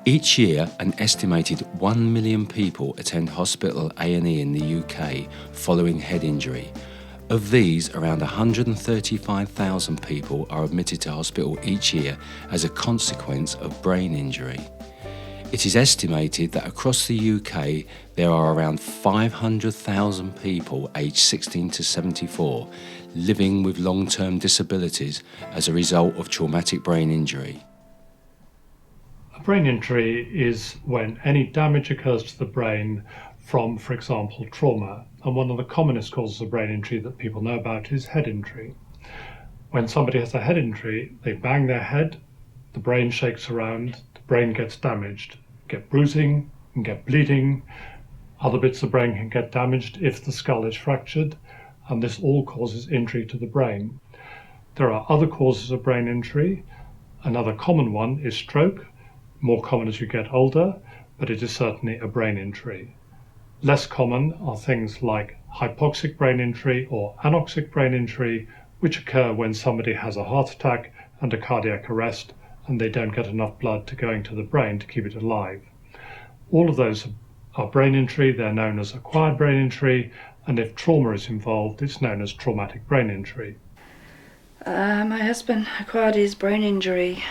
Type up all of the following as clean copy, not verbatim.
Each year, an estimated 1 million people attend hospital A&E in the UK following head injury. Of these, around 135,000 people are admitted to hospital each year as a consequence of brain injury. It is estimated that across the UK there are around 500,000 people aged 16 to 74 living with long-term disabilities as a result of traumatic brain injury. A brain injury is when any damage occurs to the brain from, for example, trauma. And one of the commonest causes of brain injury that people know about is head injury. When somebody has a head injury, they bang their head, the brain shakes around, the brain gets damaged, get bruising, and get bleeding. Other bits of the brain can get damaged if the skull is fractured, and this all causes injury to the brain. There are other causes of brain injury. Another common one is stroke, more common as you get older, but it is certainly a brain injury. Less common are things like hypoxic brain injury or anoxic brain injury, which occur when somebody has a heart attack and a cardiac arrest and they don't get enough blood to go into the brain to keep it alive. All of those are brain injury. They're known as acquired brain injury, and if trauma is involved, it's known as traumatic brain injury. My husband acquired his brain injury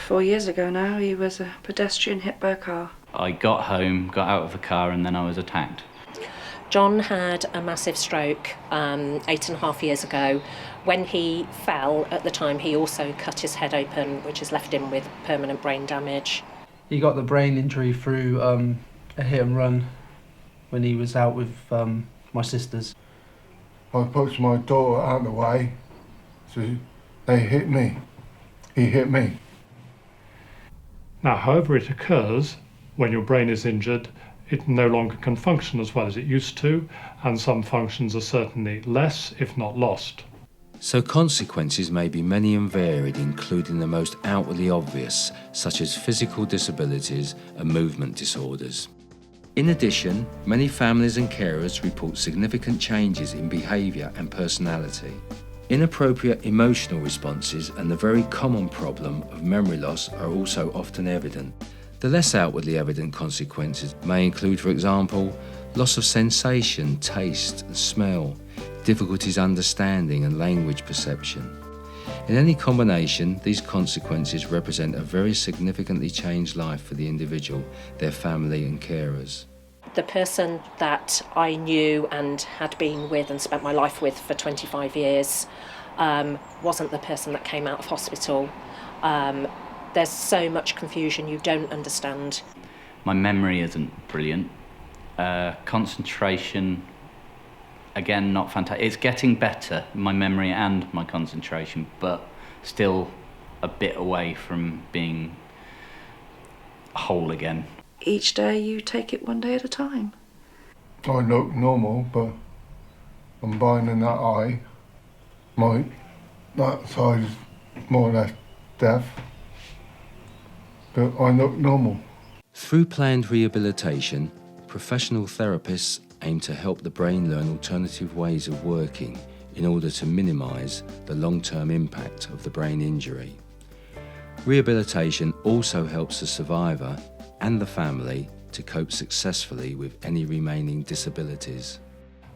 4 years ago now. He was a pedestrian hit by a car. I got home, got out of the car, and then I was attacked. John had a massive stroke 8.5 years ago. When he fell at the time, he also cut his head open, which has left him with permanent brain damage. He got the brain injury through a hit and run when he was out with my sisters. I pushed my daughter out of the way, so they hit me. He hit me. Now, however it occurs, when your brain is injured, it no longer can function as well as it used to, and some functions are certainly less, if not lost. So consequences may be many and varied, including the most outwardly obvious, such as physical disabilities and movement disorders. In addition, many families and carers report significant changes in behaviour and personality. Inappropriate emotional responses and the very common problem of memory loss are also often evident. The less outwardly evident consequences may include, for example, loss of sensation, taste and smell, difficulties understanding and language perception. In any combination, these consequences represent a very significantly changed life for the individual, their family and carers. The person that I knew and had been with and spent my life with for 25 years wasn't the person that came out of hospital. There's so much confusion, you don't understand. My memory isn't brilliant. Concentration, again, not fantastic. It's getting better, my memory and my concentration, but still a bit away from being whole again. Each day you take it one day at a time. I look normal, but I'm blind in that eye. That side is more or less deaf, but I look normal. Through planned rehabilitation, professional therapists aim to help the brain learn alternative ways of working in order to minimise the long-term impact of the brain injury. Rehabilitation also helps the survivor and the family to cope successfully with any remaining disabilities.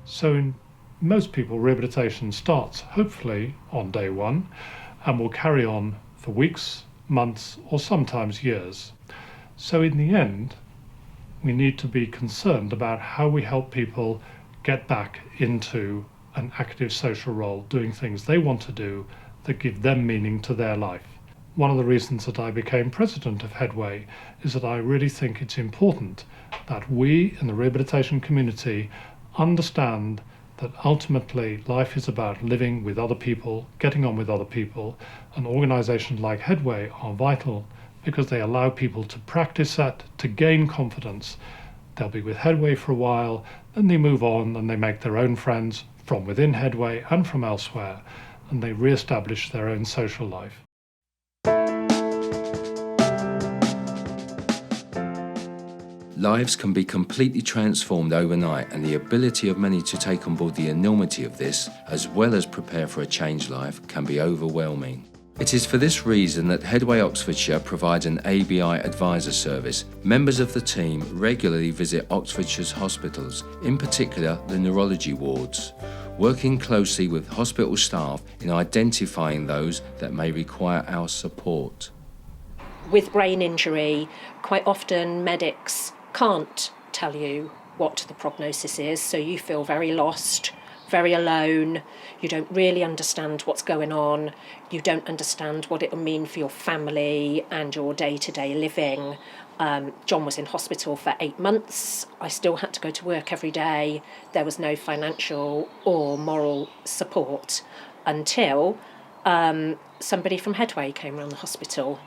So in most people, rehabilitation starts hopefully on day one and will carry on for weeks, months, or sometimes years. So in the end, we need to be concerned about how we help people get back into an active social role, doing things they want to do that give them meaning to their life. One of the reasons that I became president of Headway is that I really think it's important that we in the rehabilitation community understand that ultimately life is about living with other people, getting on with other people, and organisations like Headway are vital because they allow people to practice that, to gain confidence. They'll be with Headway for a while, then they move on and they make their own friends from within Headway and from elsewhere, and they re-establish their own social life. Lives can be completely transformed overnight, and the ability of many to take on board the enormity of this, as well as prepare for a changed life, can be overwhelming. It is for this reason that Headway Oxfordshire provides an ABI advisor service. Members of the team regularly visit Oxfordshire's hospitals, in particular the neurology wards, working closely with hospital staff in identifying those that may require our support. With brain injury, quite often medics can't tell you what the prognosis is, so you feel very lost, very alone. You don't really understand what's going on. You don't understand what it will mean for your family and your day-to-day living. John was in hospital for 8 months. I still had to go to work every day. There was no financial or moral support until somebody from Headway came around the hospital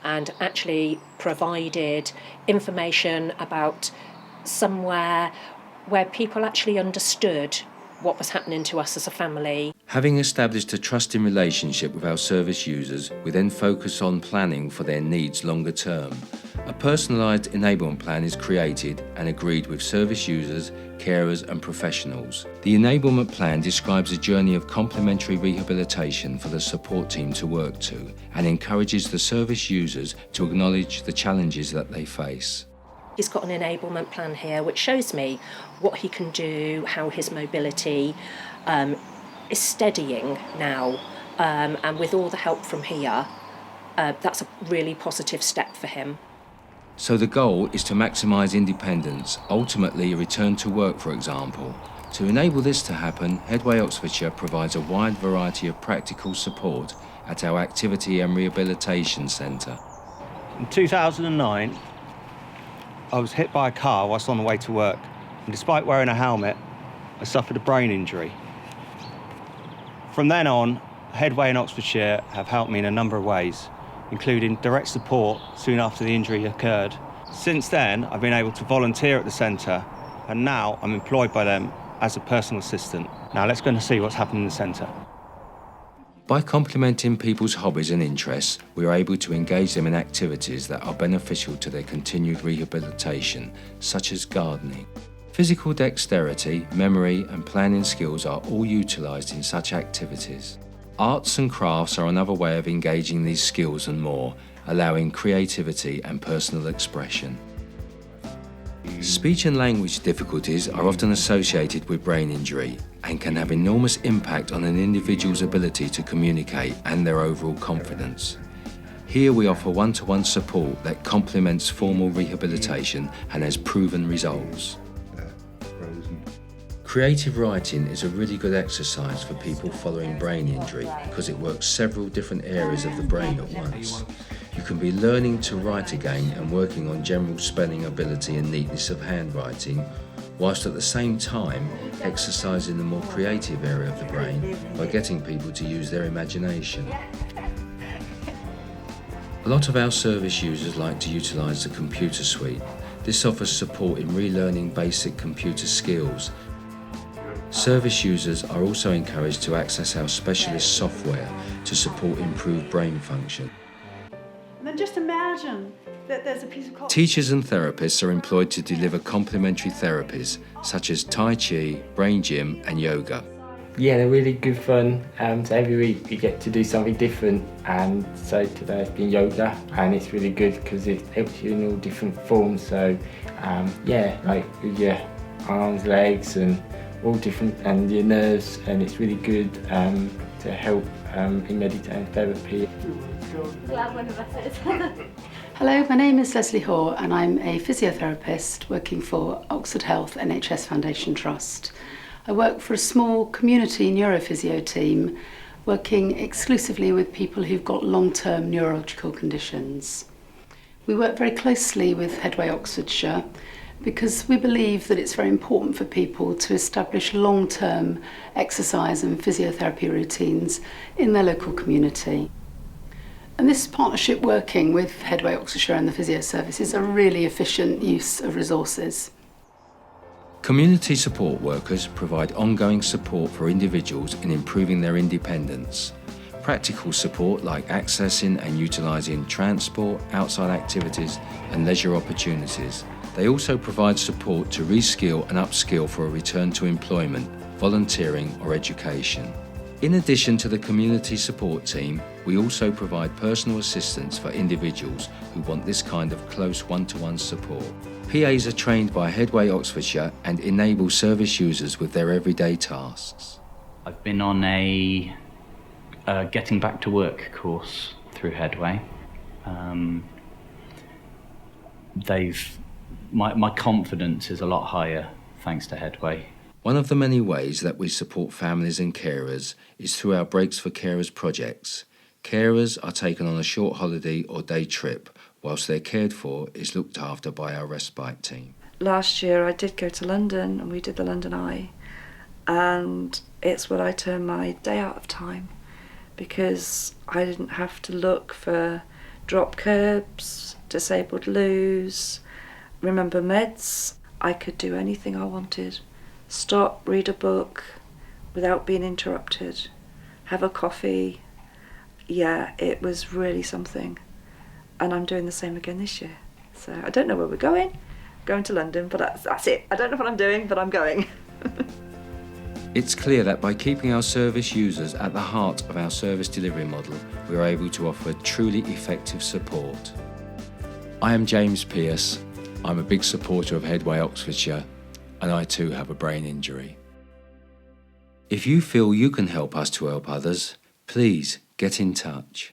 and actually provided information about somewhere where people actually understood what was happening to us as a family. Having established a trusting relationship with our service users, we then focus on planning for their needs longer term. A personalised enablement plan is created and agreed with service users, carers and professionals. The enablement plan describes a journey of complementary rehabilitation for the support team to work to and encourages the service users to acknowledge the challenges that they face. He's got an enablement plan here which shows me what he can do, how his mobility is steadying now, and with all the help from here, that's a really positive step for him. So the goal is to maximise independence, ultimately a return to work, for example. To enable this to happen, Headway Oxfordshire provides a wide variety of practical support at our Activity and Rehabilitation Centre. In 2009, I was hit by a car whilst on the way to work, and despite wearing a helmet, I suffered a brain injury. From then on, Headway and Oxfordshire have helped me in a number of ways, including direct support soon after the injury occurred. Since then, I've been able to volunteer at the centre, and now I'm employed by them as a personal assistant. Now let's go and see what's happened in the centre. By complementing people's hobbies and interests, we are able to engage them in activities that are beneficial to their continued rehabilitation, such as gardening. Physical dexterity, memory and planning skills are all utilised in such activities. Arts and crafts are another way of engaging these skills and more, allowing creativity and personal expression. Speech and language difficulties are often associated with brain injury and can have enormous impact on an individual's ability to communicate and their overall confidence. Here we offer one-to-one support that complements formal rehabilitation and has proven results. Creative writing is a really good exercise for people following brain injury because it works several different areas of the brain at once. You can be learning to write again and working on general spelling ability and neatness of handwriting, whilst at the same time exercising the more creative area of the brain by getting people to use their imagination. A lot of our service users like to utilise the computer suite. This offers support in relearning basic computer skills. Service users are also encouraged to access our specialist software to support improved brain function. And then just imagine that there's a piece of cotton. Teachers and therapists are employed to deliver complementary therapies such as Tai Chi, brain gym and yoga. Yeah, they're really good fun. So every week you get to do something different, and so today it's been yoga, and it's really good because it helps you in all different forms. So yeah, like with your arms, legs and all different, and your nerves, and it's really good to help in meditative therapy. Hello, my name is Leslie Hoare and I'm a physiotherapist working for Oxford Health NHS Foundation Trust. I work for a small community neurophysio team working exclusively with people who've got long-term neurological conditions. We work very closely with Headway Oxfordshire because we believe that it's very important for people to establish long-term exercise and physiotherapy routines in their local community. And this partnership working with Headway Oxfordshire and the physio service is a really efficient use of resources. Community support workers provide ongoing support for individuals in improving their independence. Practical support like accessing and utilising transport, outside activities and leisure opportunities. They also provide support to reskill and upskill for a return to employment, volunteering or education. In addition to the community support team, we also provide personal assistance for individuals who want this kind of close one-to-one support. PAs are trained by Headway Oxfordshire and enable service users with their everyday tasks. I've been on a getting back to work course through Headway. My confidence is a lot higher thanks to Headway. One of the many ways that we support families and carers is through our Breaks for Carers projects. Carers are taken on a short holiday or day trip, whilst their cared for is looked after by our respite team. Last year I did go to London and we did the London Eye, and it's what I term my day out of time, because I didn't have to look for drop curbs, disabled loos, remember meds. I could do anything I wanted. Stop, read a book without being interrupted, have a coffee. Yeah, it was really something. And I'm doing the same again this year. So I don't know where we're going to London, but that's it. I don't know what I'm doing, but I'm going. It's clear that by keeping our service users at the heart of our service delivery model, we are able to offer truly effective support. I am James Pearce. I'm a big supporter of Headway Oxfordshire, and I too have a brain injury. If you feel you can help us to help others, please get in touch.